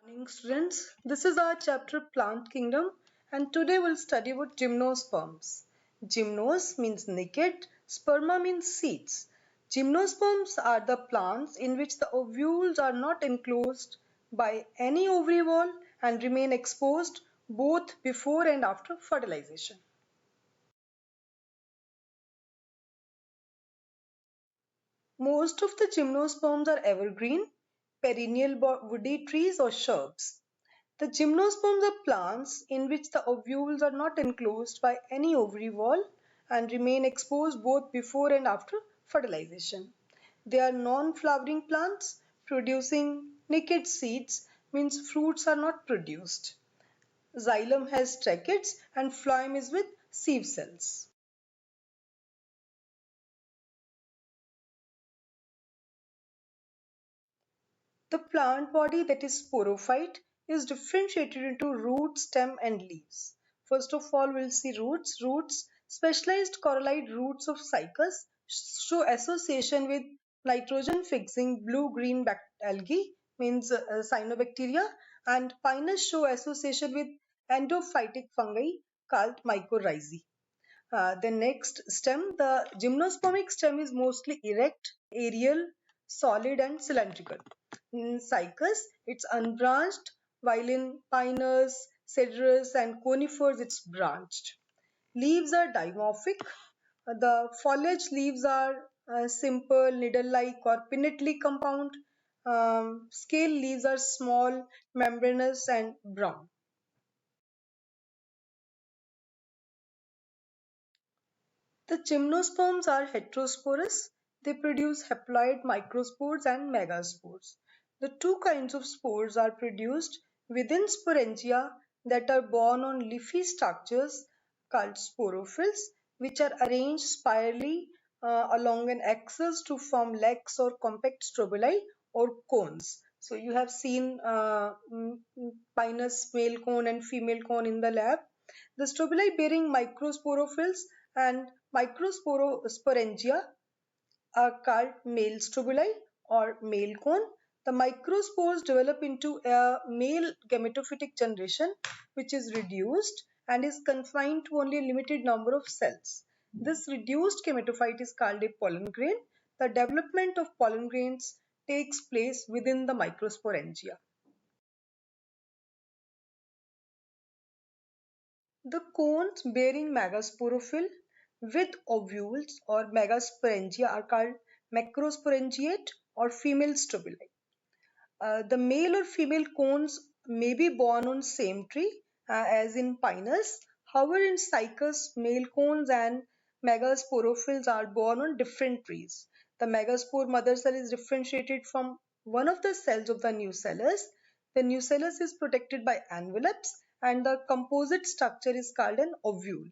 Morning students, this is our chapter Plant Kingdom and today we'll study about gymnosperms. Gymnos means naked, sperma means seeds. Gymnosperms are the plants in which the ovules are not enclosed by any ovary wall and remain exposed both before and after fertilization. Most of the gymnosperms are evergreen, perennial woody trees or shrubs. The gymnosperms are plants in which the ovules are not enclosed by any ovary wall and remain exposed both before and after fertilization. They are non-flowering plants producing naked seeds means fruits are not produced. Xylem has tracheids and phloem is with sieve cells. The plant body that is sporophyte is differentiated into root, stem and leaves. First of all, we'll see roots. Roots, specialized corallite roots of cycas show association with nitrogen fixing blue-green algae, means cyanobacteria, and pinus show association with endophytic fungi called mycorrhizae. The next stem, the gymnospermic stem is mostly erect, aerial, solid and cylindrical. In cycas, it's unbranched, while in pinus, cedrus and conifers, it's branched. Leaves are dimorphic. The foliage leaves are simple, needle-like or pinnately compound. Scale leaves are small, membranous and brown. The gymnosperms are heterosporous. They produce haploid microspores and megaspores. The two kinds of spores are produced within sporangia that are borne on leafy structures called sporophylls, which are arranged spirally along an axis to form legs or compact strobili or cones. So you have seen pinus male cone and female cone in the lab. The strobili bearing microsporophylls and microsporangia are called male strobili or male cone. The microspores develop into a male gametophytic generation which is reduced and is confined to only a limited number of cells. This reduced gametophyte is called a pollen grain. The development of pollen grains takes place within the microsporangia. The cones bearing megasporophyll with ovules or megasporangia are called macrosporangiate or female strobili. The male or female cones may be born on same tree as in Pinus. However, in Cycas, male cones and megasporophylls are born on different trees. The megaspore mother cell is differentiated from one of the cells of the nucellus. The nucellus is protected by envelopes and the composite structure is called an ovule.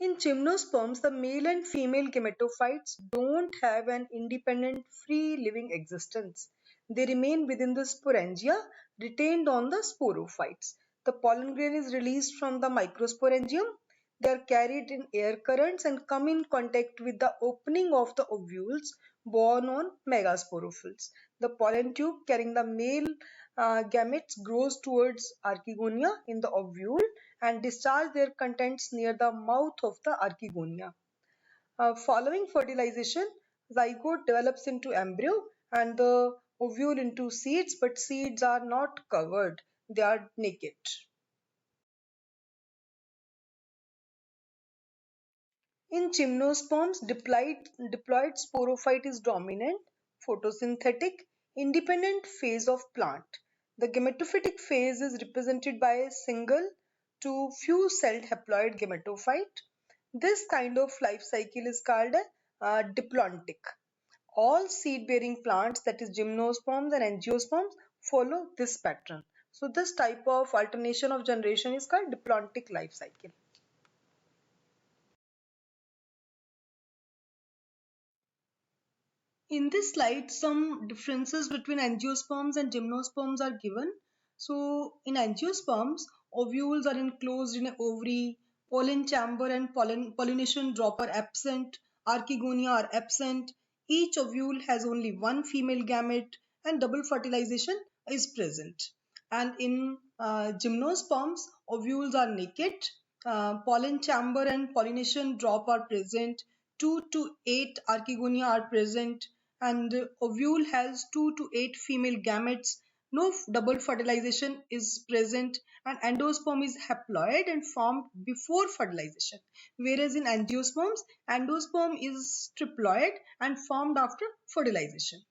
In gymnosperms, the male and female gametophytes don't have an independent free living existence. They remain within the sporangia, retained on the sporophytes. The pollen grain is released from the microsporangium. They are carried in air currents and come in contact with the opening of the ovules borne on megasporophylls. The pollen tube carrying the male gametes grows towards archegonia in the ovule and discharge their contents near the mouth of the archegonia. Following fertilization, zygote develops into embryo and the ovule into seeds, but seeds are not covered, they are naked. In gymnosperms, diploid sporophyte is dominant, photosynthetic, independent phase of plant. The gametophytic phase is represented by a single to few celled haploid gametophyte. This kind of life cycle is called diplontic. All seed-bearing plants, that is gymnosperms and angiosperms, follow this pattern. So this type of alternation of generation is called diplontic life cycle. In this slide, some differences between angiosperms and gymnosperms are given. So, in angiosperms, ovules are enclosed in an ovary, pollen chamber and pollination drop are absent, archegonia are absent, Each ovule has only one female gamete and double fertilization is present. And in gymnosperms, ovules are naked, pollen chamber and pollination drop are present, 2 to 8 archegonia are present, and ovule has 2 to 8 female gametes. No double fertilization is present, and endosperm is haploid and formed before fertilization. Whereas in angiosperms, endosperm is triploid and formed after fertilization.